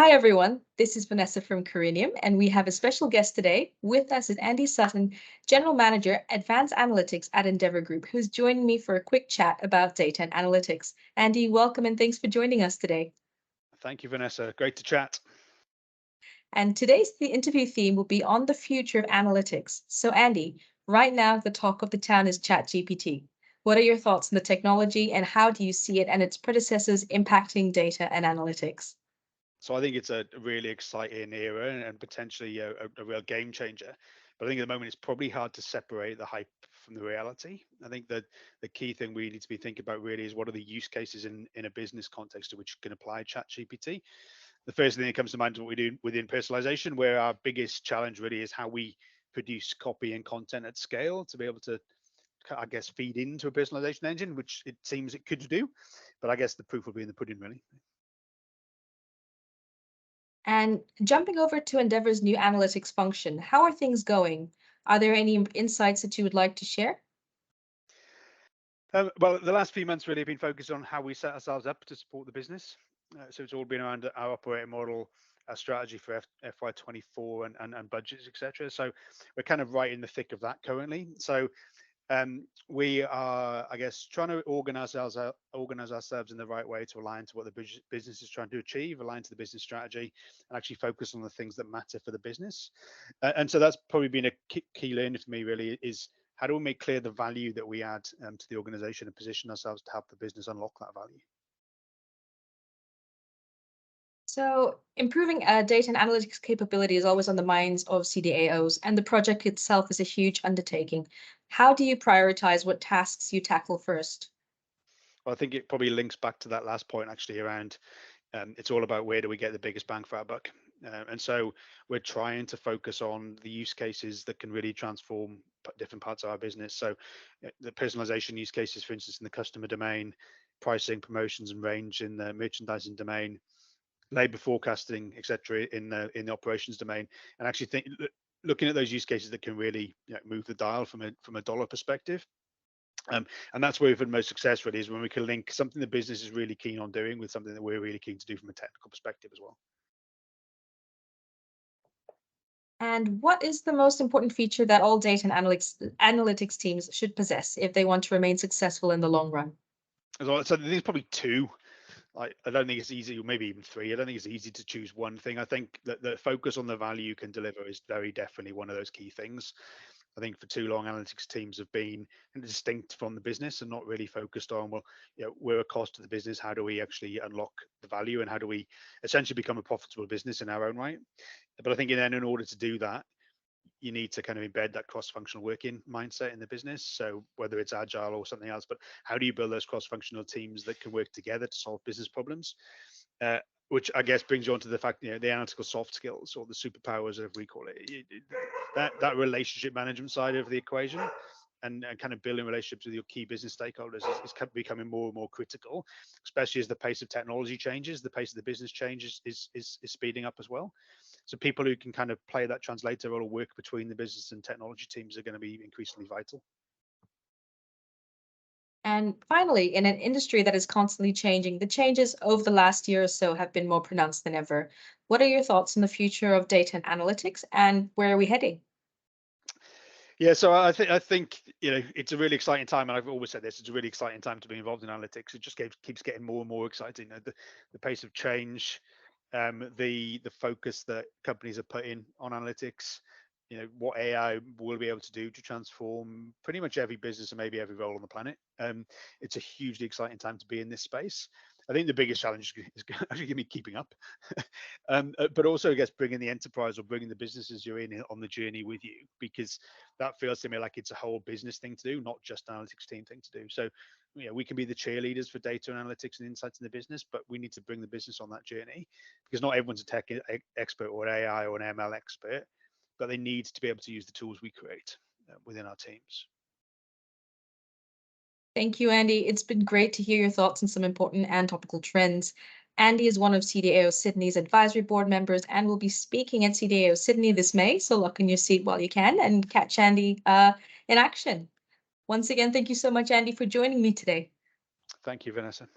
Hi, everyone. This is Vanessa from Corinium, and we have a special guest today. With us is Andy Sutton, General Manager, Advanced Analytics at Endeavour Group, who's joining me for a quick chat about data and analytics. Andy, welcome and thanks for joining us today. Thank you, Vanessa. Great to chat. And today's the interview theme will be on the future of analytics. So, Andy, right now the talk of the town is ChatGPT. What are your thoughts on the technology, and how do you see it and its predecessors impacting data and analytics? So I think it's a really exciting era and potentially a real game changer. But I think at the moment it's probably hard to separate the hype from the reality. I think that the key thing we need to be thinking about really is what are the use cases in a business context to which you can apply ChatGPT. The first thing that comes to mind is what we do within personalization, where our biggest challenge really is how we produce copy and content at scale to be able to, I guess, feed into a personalization engine, which it seems it could do. But I guess the proof will be in the pudding, really. And jumping over to Endeavor's new analytics function, how are things going? Are there any insights that you would like to share? Well, the last few months really have been focused on how we set ourselves up to support the business. So it's all been around our operating model, our strategy for FY24 and budgets, etc. So we're kind of right in the thick of that currently. So we are, I guess, trying to organize ourselves in the right way to align to what the business is trying to achieve, align to the business strategy, and actually focus on the things that matter for the business. And so that's probably been a key learning for me. Really, is how do we make clear the value that we add to the organization and position ourselves to help the business unlock that value. So, improving data and analytics capability is always on the minds of CDAOs, and the project itself is a huge undertaking. How do you prioritize what tasks you tackle first? Well, I think it probably links back to that last point actually around it's all about where do we get the biggest bang for our buck. And so we're trying to focus on the use cases that can really transform different parts of our business. So the personalization use cases, for instance, in the customer domain, pricing, promotions, and range in the merchandising domain, labor forecasting, etc., in the operations domain, and actually looking at those use cases that can really move the dial from a dollar perspective. And that's where we've had most success really is when we can link something the business is really keen on doing with something that we're really keen to do from a technical perspective as well. And what is the most important feature that all data and analytics teams should possess if they want to remain successful in the long run? So there's probably two. I don't think it's easy, or maybe even three. I don't think it's easy to choose one thing. I think that the focus on the value you can deliver is very definitely one of those key things. I think for too long, analytics teams have been distinct from the business and not really focused on, well, we're a cost to the business. How do we actually unlock the value, and how do we essentially become a profitable business in our own right? But I think in order to do that, you need to kind of embed that cross-functional working mindset in the business. So whether it's agile or something else, but how do you build those cross-functional teams that can work together to solve business problems? Uh, which I guess brings you on to the fact, the analytical soft skills or the superpowers, as we call it, that relationship management side of the equation, and kind of building relationships with your key business stakeholders is becoming more and more critical, especially as the pace of technology changes, the pace of the business changes is speeding up as well. So people who can kind of play that translator role or work between the business and technology teams are going to be increasingly vital. And finally, in an industry that is constantly changing, the changes over the last year or so have been more pronounced than ever. What are your thoughts on the future of data and analytics, and where are we heading? Yeah, so I think it's a really exciting time, and I've always said this: it's a really exciting time to be involved in analytics. It just keeps getting more and more exciting. The pace of change, the focus that companies are putting on analytics, what AI will be able to do to transform pretty much every business and maybe every role on the planet. It's a hugely exciting time to be in this space. I think the biggest challenge is actually going to be keeping up, but also I guess bringing the enterprise or bringing the businesses you're in on the journey with you, because that feels to me like it's a whole business thing to do, not just analytics team thing to do. So we can be the cheerleaders for data analytics and insights in the business, but we need to bring the business on that journey, because not everyone's a tech expert or AI or an ML expert, but they need to be able to use the tools we create within our teams. Thank you, Andy. It's been great to hear your thoughts on some important and topical trends. Andy is one of CDAO Sydney's advisory board members and will be speaking at CDAO Sydney this May. So lock in your seat while you can and catch Andy in action. Once again, thank you so much, Andy, for joining me today. Thank you, Vanessa.